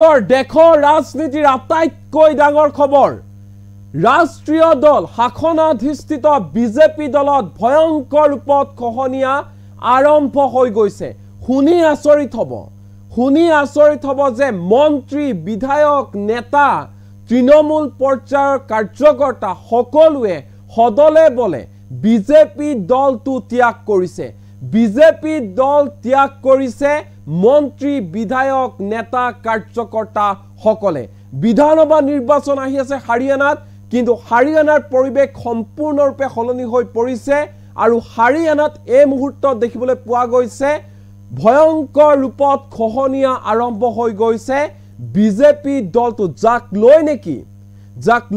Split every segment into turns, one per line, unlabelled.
দেশৰ ৰাজনীতিৰ আটাইতকৈ ডাঙৰ খবৰ ৰাষ্ট্ৰীয় দল শাসনাধিষ্ঠিত বিজেপি দলত ভয়ংকৰ ৰূপত খহনীয়া আৰম্ভ হৈ গৈছে। শুনি আচৰিত হ'ব যে মন্ত্ৰী বিধায়ক নেতা তৃণমূল পৰ্যায়ৰ কাৰ্যকৰ্তা সকলোৱে সদলে বলে বিজেপি দলটো ত্যাগ কৰিছে। বিজেপি দল ত্যাগ কৰিছে মন্ত্ৰী বিধায়ক নেতা কাৰ্যকৰ্তা সকলে। বিধানসভা নিৰ্বাচন আহি আছে হাৰিয়ানাত, কিন্তু হাৰিয়ানাৰ পৰিৱেশ সম্পূৰ্ণৰূপে সলনি হৈ পৰিছে আৰু হাৰিয়ানাত এই মুহূৰ্তত দেখিবলৈ পোৱা গৈছে ভয়ংকৰ ৰূপত খহনীয়া আৰম্ভ হৈ গৈছে বিজেপি দলটো, যাক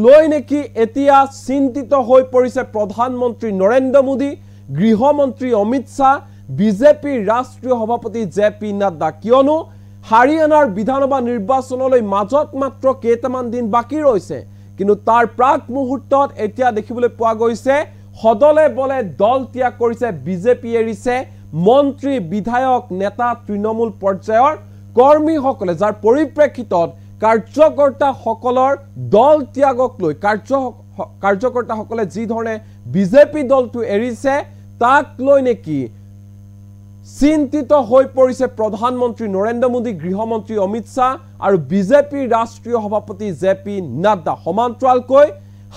লৈ নেকি এতিয়া চিন্তিত হৈ পৰিছে প্ৰধানমন্ত্ৰী নৰেন্দ্ৰ মোদী, গৃহমন্ত্ৰী অমিত শ্বাহ, বিজেপিৰ ৰাষ্ট্ৰীয় সভাপতি জে.পি. নাড্ডা। কিয়নো হাৰিয়ানাৰ বিধানসভা নিৰ্বাচনলৈ মাজত মাত্ৰ কেইটামান দিন বাকী ৰৈছে, কিন্তু তাৰ প্ৰাক মুহূৰ্তত এতিয়া দেখিবলৈ পোৱা গৈছে সদলে বলে দল ত্যাগ কৰিছে বিজেপি, এৰিছে মন্ত্ৰী বিধায়ক নেতা তৃণমূল পৰ্যায়ৰ কৰ্মীসকলে, যাৰ পৰিপ্ৰেক্ষিতত কাৰ্যকৰ্তাসকলৰ দল ত্যাগক লৈ কাৰ্যকৰ্তাসকলে যি ধৰণে বিজেপি দলটো এৰিছে তাক লৈ নেকি চিন্তিত হৈ পৰিছে প্ৰধানমন্ত্ৰী নৰেন্দ্ৰ মোদী, গৃহমন্ত্ৰী অমিত শ্বাহ আৰু বিজেপিৰ ৰাষ্ট্ৰীয় সভাপতি জে.পি. নাড্ডা। সমান্তৰালকৈ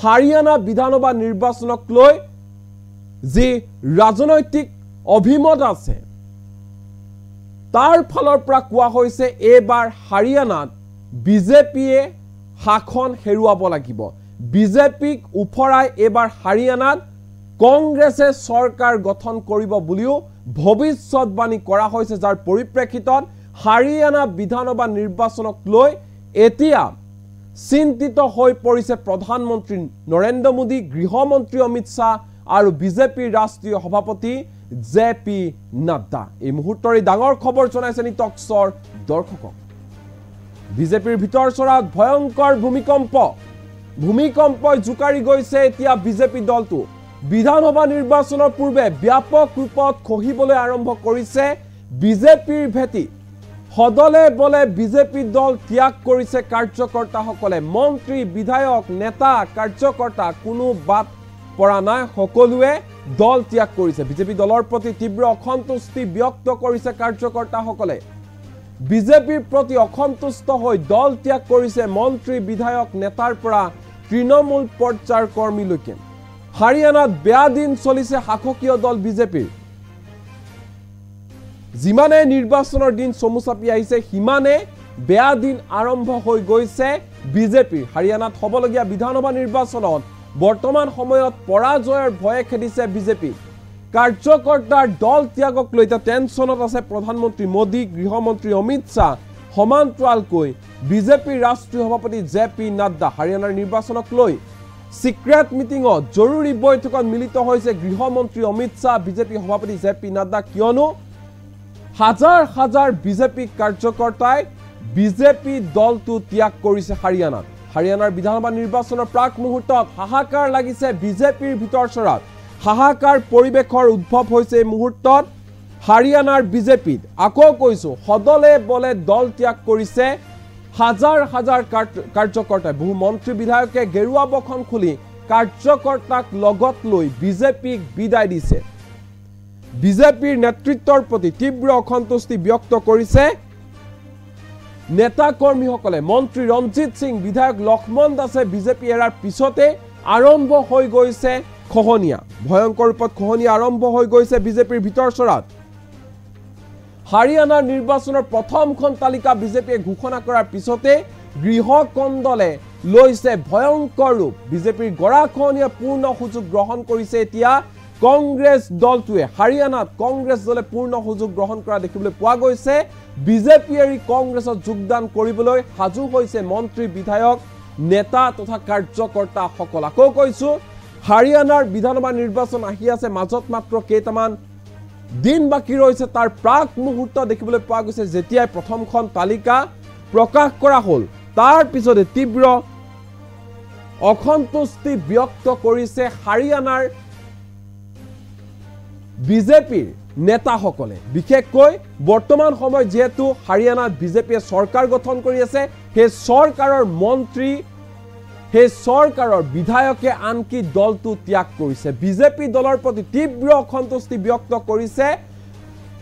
হাৰিয়ানা বিধানসভা নিৰ্বাচনক লৈ যি ৰাজনৈতিক অভিমত আছে তাৰ ফালৰ পৰা কোৱা হৈছে এইবাৰ হাৰিয়ানাত বিজেপিয়ে শাসন হেৰুৱাব লাগিব। বিজেপিক উফৰাই এইবাৰ হাৰিয়ানাত কংগ্ৰেছে চৰকাৰ গঠন কৰিব বুলিও ভৱিষ্যতবাণী কৰা হৈছে, যাৰ পৰিপ্ৰেক্ষিতত হাৰিয়ানা বিধানসভা নিৰ্বাচনক লৈ এতিয়া চিন্তিত হৈ পৰিছে প্ৰধানমন্ত্ৰী নৰেন্দ্ৰ মোদী, গৃহমন্ত্ৰী অমিত শ্বাহ আৰু বিজেপিৰ ৰাষ্ট্ৰীয় সভাপতি জে.পি. নাড্ডা। এই মুহূৰ্তৰ ডাঙৰ খবৰ জনাইছে নিটক্সৰ দৰ্শকক। বিজেপিৰ ভিতৰ চৰাত ভয়ংকৰ ভূমিকম্পই জোকাৰি গৈছে এতিয়া বিজেপি দলটো। বিধানসভা নিৰ্বাচনৰ পূৰ্বে ব্যাপক ৰূপত খহিবলৈ আৰম্ভ কৰিছে বিজেপিৰ ভেটি। সদলে বলে বিজেপি দল ত্যাগ কৰিছে কাৰ্যকৰ্তাসকলে। মন্ত্ৰী বিধায়ক নেতা কাৰ্যকৰ্তা কোনো বাদ পৰা নাই, সকলোৱে দল ত্যাগ কৰিছে। বিজেপি দলৰ প্ৰতি তীব্ৰ অসন্তুষ্টি ব্যক্ত কৰিছে কাৰ্যকৰ্তাসকলে। বিজেপিৰ প্ৰতি অসন্তুষ্ট হৈ দল ত্যাগ কৰিছে মন্ত্ৰী বিধায়ক নেতাৰ পৰা তৃণমূল পৰ্যায়ৰ কৰ্মীলৈকে। হাৰিয়ানাত বেয়া দিন চলিছে শাসকীয় দল বিজেপিৰ। যিমানে নিৰ্বাচনৰ দিন চমু চাপি আহিছে সিমানে বেয়া দিন আৰম্ভ হৈ গৈছে বিজেপিৰ। হাৰিয়ানাত হ'বলগীয়া বিধানসভা নিৰ্বাচনত বৰ্তমান সময়ত পৰাজয়ৰ ভয়ে খেদিছে বিজেপি। কাৰ্যকৰ্তাৰ দল ত্যাগক লৈ এতিয়া টেনচনত আছে প্ৰধানমন্ত্ৰী মোদী, গৃহমন্ত্ৰী অমিত শ্বাহ। সমান্তৰালকৈ বিজেপিৰ ৰাষ্ট্ৰীয় সভাপতি জে.পি. নাড্ডা হাৰিয়ানাৰ নিৰ্বাচনক লৈ সিক্ৰেট মিটিঙত জৰুৰী বৈঠকত মিলিত হৈছে গৃহমন্ত্ৰী অমিত শ্বাহ, বিজেপি সভাপতি জে.পি. নাড্ডা। কিয়নো হাজাৰ বিজেপি কাৰ্যকৰ্তাই বিজেপি দলটো ত্যাগ কৰিছে হাৰিয়ানাত। হাৰিয়ানাৰ বিধানসভা নিৰ্বাচনৰ প্ৰাক মুহূৰ্তত হাহাকাৰ লাগিছে বিজেপিৰ ভিতৰ চৰাত। হাহাকাৰ পৰিৱেশৰ উদ্ভৱ হৈছে এই মুহূৰ্তত হাৰিয়ানাৰ বিজেপিত। আকৌ কৈছো, সদলে বলে দল ত্যাগ কৰিছে হাজাৰ কাৰ্যকৰ্তাই। বহু মন্ত্ৰী বিধায়কে গেৰুৱা বখন খুলি কাৰ্যকৰ্তাক লগত লৈ বিজেপিক বিদায় দিছে। বিজেপিৰ নেতৃত্বৰ প্ৰতি তীব্ৰ অসন্তুষ্টি ব্যক্ত কৰিছে নেতা কৰ্মীসকলে। মন্ত্ৰী ৰঞ্জিত সিং, বিধায়ক লক্ষ্মণ দাসে বিজেপি এৰাৰ পিছতে আৰম্ভ হৈ গৈছে খহনীয়া। ভয়ংকৰ ৰূপত খহনীয়া আৰম্ভ হৈ গৈছে বিজেপিৰ ভিতৰ চৰাত। হাৰিয়ানাৰ নিৰ্বাচনৰ প্ৰথমখন তালিকা বিজেপিয়ে ঘোষণা কৰাৰ পিছতে গৃহকন্দলে লৈছে ভয়ংকৰ ৰূপ। বিজেপিৰ গৰাখহনীয়া পূৰ্ণ সুযোগ গ্ৰহণ কৰিছে এতিয়া কংগ্ৰেছ দলটোৱে। হাৰিয়ানাত কংগ্ৰেছ দলে পূৰ্ণ সুযোগ গ্ৰহণ কৰা দেখিবলৈ পোৱা গৈছে। বিজেপি এৰি কংগ্ৰেছত যোগদান কৰিবলৈ সাজু হৈছে মন্ত্ৰী বিধায়ক নেতা তথা কাৰ্যকৰ্তাসকল। আকৌ কৈছো, হাৰিয়ানাৰ বিধানসভা নিৰ্বাচন আহি আছে, মাজত মাত্ৰ কেইটামান দিন বাকী ৰৈছে। তাৰ প্ৰাক মুহূৰ্ত দেখিবলৈ পোৱা গৈছে যেতিয়াই প্ৰথমখন তালিকা প্ৰকাশ কৰা হ'ল, তাৰ পিছতে তীব্ৰ অসন্তুষ্টি ব্যক্ত কৰিছে হাৰিয়ানাৰ বিজেপিৰ নেতাসকলে বিশেষকৈ বৰ্তমান সময়ত যেহেতু হাৰিয়ানাত বিজেপিয়ে চৰকাৰ গঠন কৰি আছে সেই চৰকাৰৰ মন্ত্ৰী সেই চৰকাৰৰ বিধায়কে আনকি দলটো ত্যাগ কৰিছে বিজেপি দলৰ প্ৰতি তীব্ৰ অসন্তুষ্টি ব্যক্ত কৰিছে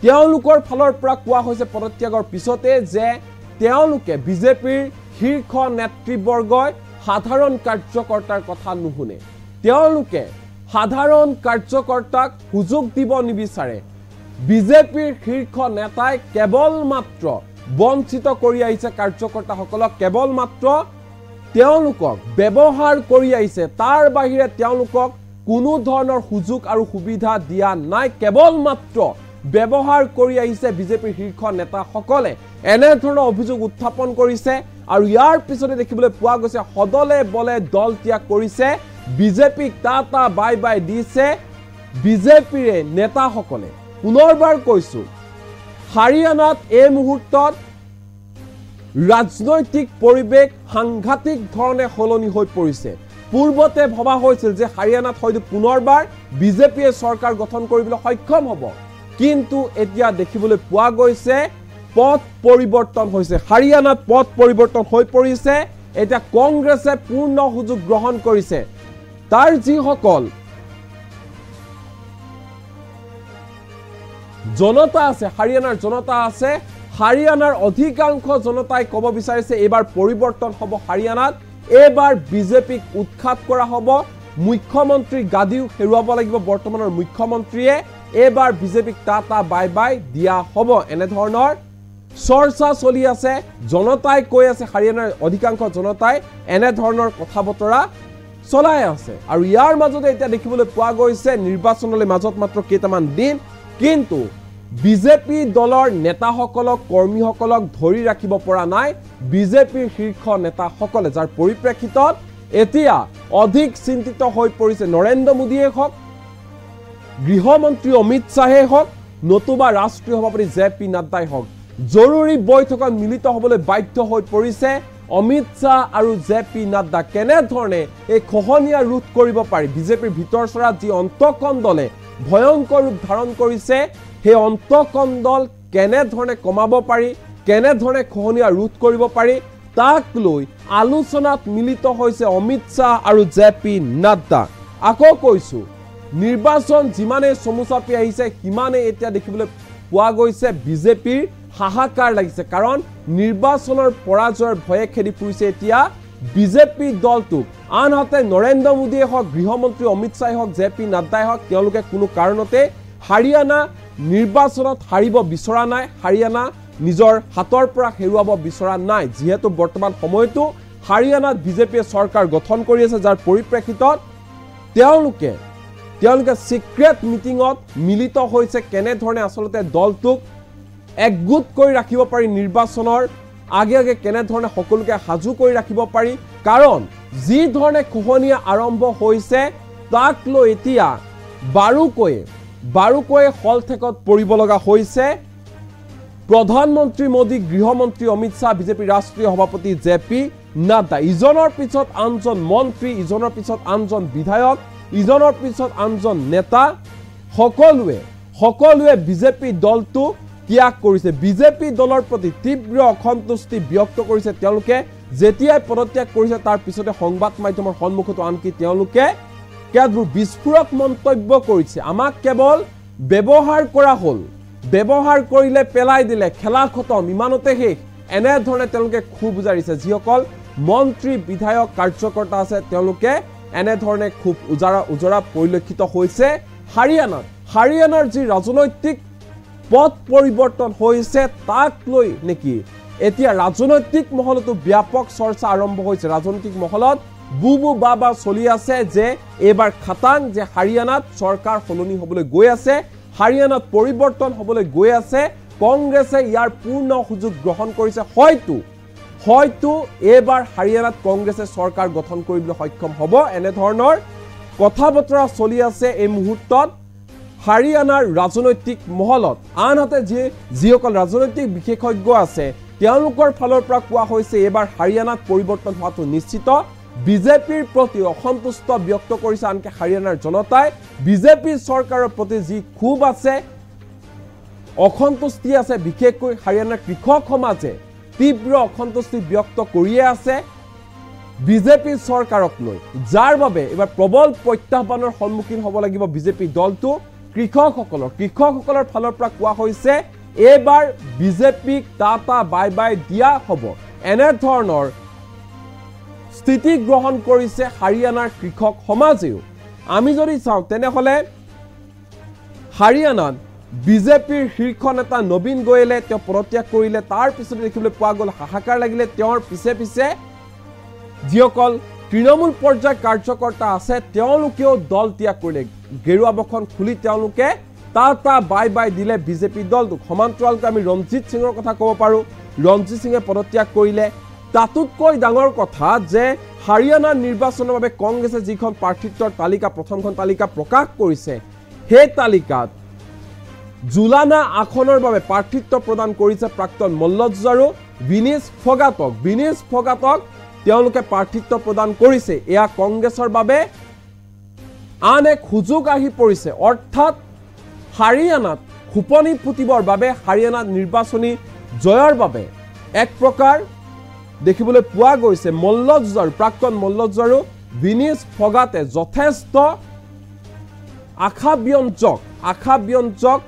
তেওঁলোকৰ ফালৰ পৰা কোৱা হৈছে পদত্যাগৰ পিছতে যে তেওঁলোকে বিজেপিৰ শীৰ্ষ নেতৃবৰ্গই সাধাৰণ কাৰ্যকৰ্তাৰ কথা নুশুনে তেওঁলোকে সাধাৰণ কাৰ্যকৰ্তাক সুযোগ দিব নিবিচাৰে বিজেপিৰ শীৰ্ষ নেতাই কেৱল মাত্ৰ বঞ্চিত কৰি আহিছে কাৰ্যকৰ্তাসকলক কেৱল মাত্ৰ তেওঁলোকক ব্যৱহাৰ কৰি আহিছে তাৰ বাহিৰে তেওঁলোকক কোনো ধৰণৰ সুযোগ আৰু সুবিধা দিয়া নাই কেৱল মাত্ৰ ব্যৱহাৰ কৰি আহিছে বিজেপিৰ শীৰ্ষ নেতাসকলে এনে ধৰণৰ অভিযোগ উত্থাপন কৰিছে আৰু ইয়াৰ পিছতে দেখিবলৈ পোৱা গৈছে সদলে বলে দল ত্যাগ কৰিছে বিজেপিক টাটা বাই বাই দিছে বিজেপিৰ নেতাসকলে পুনৰবাৰ কৈছো হাৰিয়ানাত এই মুহূৰ্তত ৰাজনৈতিক পৰিৱেশ সাংঘাতিক ধৰণে সলনি হৈ পৰিছে পূৰ্বতে ভবা হৈছিল যে হাৰিয়ানাত হয়তো পুনৰবাৰ বিজেপিয়ে চৰকাৰ গঠন কৰিবলৈ সক্ষম হ'ব কিন্তু এতিয়া দেখিবলৈ পোৱা গৈছে পথ পৰিৱৰ্তন হৈছে হাৰিয়ানাত পথ পৰিৱৰ্তন হৈ পৰিছে এতিয়া কংগ্ৰেছে পূৰ্ণ সুযোগ গ্ৰহণ কৰিছে তাৰ যিসকল জনতা আছে হাৰিয়ানাৰ জনতা আছে হাৰিয়ানাৰ অধিকাংশ জনতাই ক'ব বিচাৰিছে এবাৰ পৰিৱৰ্তন হ'ব হাৰিয়ানাত এবাৰ বিজেপিক উৎখাত কৰা হ'ব মুখ্যমন্ত্ৰী গাদিও হেৰুৱাব লাগিব বৰ্তমানৰ মুখ্যমন্ত্ৰীয়ে এবাৰ বিজেপিক টাটা বাই বাই দিয়া হ'ব এনে ধৰণৰ চৰ্চা চলি আছে জনতাই কৈ আছে হাৰিয়ানাৰ অধিকাংশ জনতাই এনে ধৰণৰ কথা বতৰা চলাই আছে আৰু ইয়াৰ মাজতে এতিয়া দেখিবলৈ পোৱা গৈছে নিৰ্বাচনলৈ মাজত মাত্ৰ কেইটামান দিন কিন্তু বিজেপি দলৰ নেতাসকলক কৰ্মীসকলক ধৰি ৰাখিব পৰা নাই বিজেপিৰ শীৰ্ষ নেতাসকলে যাৰ পৰিপ্ৰেক্ষিতত এতিয়া অধিক চিন্তিত হৈ পৰিছে নৰেন্দ্ৰ মোদীয়ে হওক গৃহমন্ত্ৰী অমিত শ্বাহে হওক নতুবা ৰাষ্ট্ৰীয় সভাপতি জে.পি. নাড্ডাই হওক জৰুৰী বৈঠকত মিলিত হ'বলৈ বাধ্য হৈ পৰিছে অমিত শ্বাহ আৰু জে.পি. নাড্ডা কেনেধৰণে এই খহনীয়া ৰোধ কৰিব পাৰি বিজেপিৰ ভিতৰ চৰাত যি অন্তঃকন্দলে ভয়ংকৰ ৰূপ ধাৰণ কৰিছে সেই অন্তঃকন্দল কেনেধৰণে কমাব পাৰি কেনেধৰণে খহনীয়া ৰোধ কৰিব পাৰি তাক লৈ আলোচনাত মিলিত হৈছে অমিত শ্বাহ আৰু জে.পি. নাড্ডা আকৌ কৈছো নিৰ্বাচন যিমানে চমুচাপি আহিছে সিমানে এতিয়া দেখিবলৈ পোৱা গৈছে বিজেপিৰ হাহাকাৰ লাগিছে কাৰণ নিৰ্বাচনৰ পৰাজয়ৰ ভয়ে খেদি ফুৰিছে এতিয়া বিজেপি দলটোক আনহাতে নৰেন্দ্ৰ মোদীয়ে হওক গৃহমন্ত্ৰী অমিত শ্বাহে হওক জে.পি. নাড্ডাই হওক তেওঁলোকে কোনো কাৰণতে হাৰিয়ানা নিৰ্বাচনত হাৰিব বিচৰা নাই হাৰিয়ানা নিজৰ হাতৰ পৰা হেৰুৱাব বিচৰা নাই যিহেতু বৰ্তমান সময়তো হাৰিয়ানাত বিজেপিয়ে চৰকাৰ গঠন কৰি আছে যাৰ পৰিপ্ৰেক্ষিতত তেওঁলোকে সিক্ৰেট মিটিঙত মিলিত হৈছে কেনেধৰণে আচলতে দলটোক একগোট কৰি ৰাখিব পাৰি নিৰ্বাচনৰ আগে আগে কেনেধৰণে সকলোকে সাজু কৰি ৰাখিব পাৰি কাৰণ যি ধৰণে খহনীয়া আৰম্ভ হৈছে তাক লৈ এতিয়া বাৰুকৈ হলঠেকত পৰিব লগা হৈছে প্ৰধানমন্ত্ৰী মোদী গৃহমন্ত্ৰী অমিত শ্বাহ বিজেপি ৰাষ্ট্ৰীয় সভাপতি জে.পি. নাড্ডা ইজনৰ পিছত আনজন মন্ত্ৰী ইজনৰ পিছত আনজন বিধায়ক ইজনৰ পিছত আনজন নেতা সকলোৱে বিজেপি দলটো ত্যাগ কৰিছে বিজেপি দলৰ প্ৰতি তীব্ৰ অসন্তুষ্টি ব্যক্ত কৰিছে তেওঁলোকে যেতিয়াই পদত্যাগ কৰিছে তাৰ পিছতে সংবাদ মাধ্যমৰ সন্মুখত আনকি তেওঁলোকে কেতবোৰ বিস্ফোৰক মন্তব্য কৰিছে আমাক কেৱল ব্যৱহাৰ কৰা হ'ল ব্যৱহাৰ কৰিলে পেলাই দিলে খেলা খতম ইমানতে শেষ এনেধৰণে তেওঁলোকে খুব বুজাৰিছে যিসকল মন্ত্ৰী বিধায়ক কাৰ্যকৰ্তা আছে তেওঁলোকে এনেধৰণে খুব উজৰা পৰিলক্ষিত হৈছে হাৰিয়ানাৰ যি ৰাজনৈতিক পথ পৰিৱৰ্তন হৈছে তাক লৈ নেকি এতিয়া ৰাজনৈতিক মহলতো ব্যাপক চৰ্চা আৰম্ভ হৈছে ৰাজনৈতিক মহলত বুবু বাবা চলি আছে যে এবাৰ খাটাং যে হাৰিয়ানাত চৰকাৰ সলনি হ'বলৈ গৈ আছে হাৰিয়ানাত পৰিৱৰ্তন হ'বলৈ গৈ আছে কংগ্ৰেছে ইয়াৰ পূৰ্ণ সুযোগ গ্ৰহণ কৰিছে হয়তো এবাৰ হাৰিয়ানাত কংগ্ৰেছে চৰকাৰ গঠন কৰিবলৈ সক্ষম হ'ব এনে ধৰণৰ কথা বতৰা চলি আছে এই মুহূৰ্তত হাৰিয়ানাৰ ৰাজনৈতিক মহলত আনহাতে যিসকল ৰাজনৈতিক বিশেষজ্ঞ আছে তেওঁলোকৰ ফালৰ পৰা কোৱা হৈছে এবাৰ হাৰিয়ানাত পৰিৱৰ্তন হোৱাটো নিশ্চিত বিজেপিৰ প্ৰতি অসন্তুষ্ট ব্যক্ত কৰিছে আনকি হাৰিয়ানাৰ জনতাই বিজেপি চৰকাৰৰ প্ৰতি যি ক্ষোভ আছে অসন্তুষ্টি আছে বিশেষকৈ হাৰিয়ানাৰ কৃষক সমাজে তীব্ৰ অসন্তুষ্টি ব্যক্ত কৰিয়ে আছে বিজেপি চৰকাৰক লৈ যাৰ বাবে এবাৰ প্ৰবল প্ৰত্যাহ্বানৰ সন্মুখীন হ'ব লাগিব বিজেপি দলটো কৃষকসকলৰ ফালৰ পৰা কোৱা হৈছে এবাৰ বিজেপিক টাটা বাই বাই দিয়া হ'ব এনে ধৰণৰ স্থিতি গ্ৰহণ কৰিছে হাৰিয়ানাৰ কৃষক সমাজেও আমি যদি চাওঁ তেনেহলে হাৰিয়ানাত বিজেপিৰ শীৰ্ষ নেতা নবীন গোয়েলে তেওঁ পদত্যাগ কৰিলে তাৰ পিছতে দেখিবলৈ পোৱা গ'ল হাহাকাৰ লাগিলে তেওঁৰ পিছে পিছে যিসকল তৃণমূল পৰ্যায়ৰ কাৰ্যকৰ্তা আছে তেওঁলোকেও দল ত্যাগ কৰিলে গেৰুৱা বখন খুলি তেওঁলোকে টাটা বাই বাই দিলে বিজেপি দলটোক সমান্তৰালকৈ আমি ৰঞ্জিত সিঙৰ কথা ক'ব পাৰোঁ ৰঞ্জিত সিঙে পদত্যাগ কৰিলে তাতোতকৈ ডাঙৰ কথা যে হাৰিয়ানাৰ নিৰ্বাচনৰ বাবে কংগ্ৰেছে যিখন প্ৰাৰ্থিত্বৰ তালিকা প্ৰথমখন তালিকা প্ৰকাশ কৰিছে সেই তালিকাত জুলানা আসনৰ বাবে প্ৰাৰ্থিত্ব প্ৰদান কৰিছে প্ৰাক্তন মল্লযুঁজ আৰু বিনেশ ফগাটক তেওঁলোকে প্ৰাৰ্থিত্ব প্ৰদান কৰিছে এয়া কংগ্ৰেছৰ বাবে আন এক সুযোগ আহি পৰিছে অৰ্থাৎ হাৰিয়ানাত খুপনি ফুটিবৰ বাবে হাৰিয়ানাত নিৰ্বাচনী জয়ৰ বাবে এক প্ৰকাৰ দেখিবলৈ পোৱা গৈছে প্ৰাক্তন মল্লযুঁজ আৰু বিনেশ ফগাটে যথেষ্ট আশাব্যঞ্জক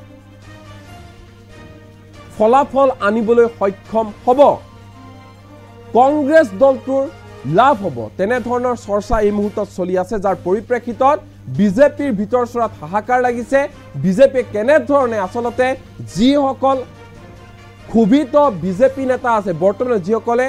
ফলাফল আনিবলৈ সক্ষম হ'ব কংগ্ৰেছ দলটোৰ লাভ হ'ব তেনে ধৰণৰ চৰ্চা এই মুহূৰ্তত চলি আছে যাৰ পৰিপ্ৰেক্ষিতত বিজেপিৰ ভিতৰ চৰাত হাহাকাৰ লাগিছে বিজেপি কেনে ধৰণে আচলতে যিসকল ক্ষুভিত বিজেপি নেতা আছে বৰ্তমান যিসকলে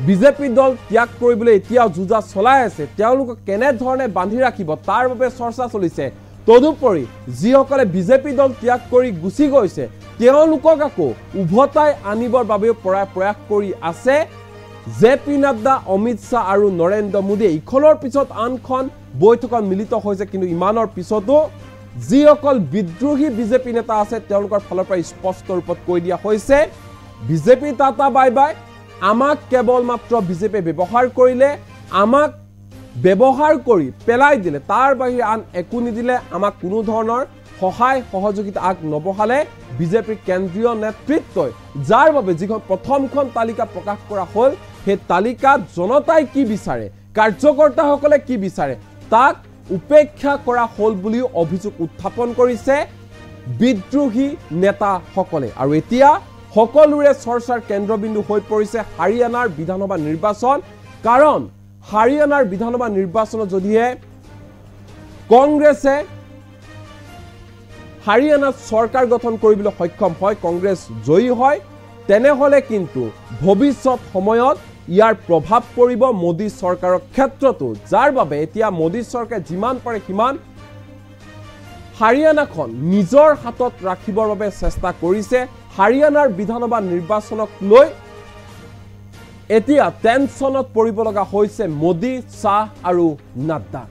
বিজেপি দল ত্যাগ কৰিবলৈ এতিয়াও যুঁজা চলাই আছে তেওঁলোকক কেনে ধৰণে বান্ধি ৰাখিব তাৰ বাবে চৰ্চা চলিছে তদুপৰি যিসকলে বিজেপি দল ত্যাগ কৰি গুচি গৈছে তেওঁলোকক আকৌ উভতাই আনিবৰ বাবেও প্ৰয়াস কৰি আছে জেপি নাড্ডা অমিত শ্বাহ আৰু নৰেন্দ্ৰ মোদীয়ে ইখনৰ পিছত আনখন বৈঠকত মিলিত হৈছে কিন্তু ইমানৰ পিছতো যিসকল বিদ্ৰোহী বিজেপি নেতা আছে তেওঁলোকৰ ফালৰ পৰা স্পষ্ট ৰূপত কৈ দিয়া হৈছে বিজেপি টাটা বাই বাই আমাক কেৱল মাত্ৰ বিজেপি ব্যৱহাৰ কৰিলে আমাক ব্যৱহাৰ কৰি পেলাই দিলে তাৰ বাহিৰে আন একো নিদিলে আমাক কোনো ধৰণৰ সহায় সহযোগিতা আগ নবহালে বিজেপিৰ কেন্দ্ৰীয় নেতৃত্বই যাৰ বাবে যিখন প্ৰথমখন তালিকা প্ৰকাশ কৰা হ'ল সেই তালিকাত জনতাই কি বিচাৰে কাৰ্যকৰ্তাসকলে কি বিচাৰে তাক উপেক্ষা কৰা হ'ল বুলিও অভিযোগ উত্থাপন কৰিছে বিদ্ৰোহী নেতাসকলে আৰু এতিয়া সকলোৰে চৰ্চাৰ কেন্দ্ৰবিন্দু হৈ পৰিছে হাৰিয়ানাৰ বিধানসভা নিৰ্বাচন কাৰণ হাৰিয়ানাৰ বিধানসভা নিৰ্বাচনত যদিহে কংগ্ৰেছে হাৰিয়ানাত চৰকাৰ গঠন কৰিবলৈ সক্ষম হয় কংগ্ৰেছ জয়ী হয় তেনেহলে কিন্তু ভৱিষ্যত সময়ত ইয়াৰ প্ৰভাৱ পৰিব মোদী চৰকাৰৰ ক্ষেত্ৰতো যাৰ বাবে এতিয়া মোদী চৰকাৰে যিমান পাৰে সিমান হাৰিয়ানাখন নিজৰ হাতত ৰাখিবৰ বাবে চেষ্টা কৰিছে হাৰিয়ানাৰ বিধানসভা নিৰ্বাচনক লৈ এতিয়া টেনচনত পৰিব লগা হৈছে মোদী শ্বাহ আৰু নাড্ডা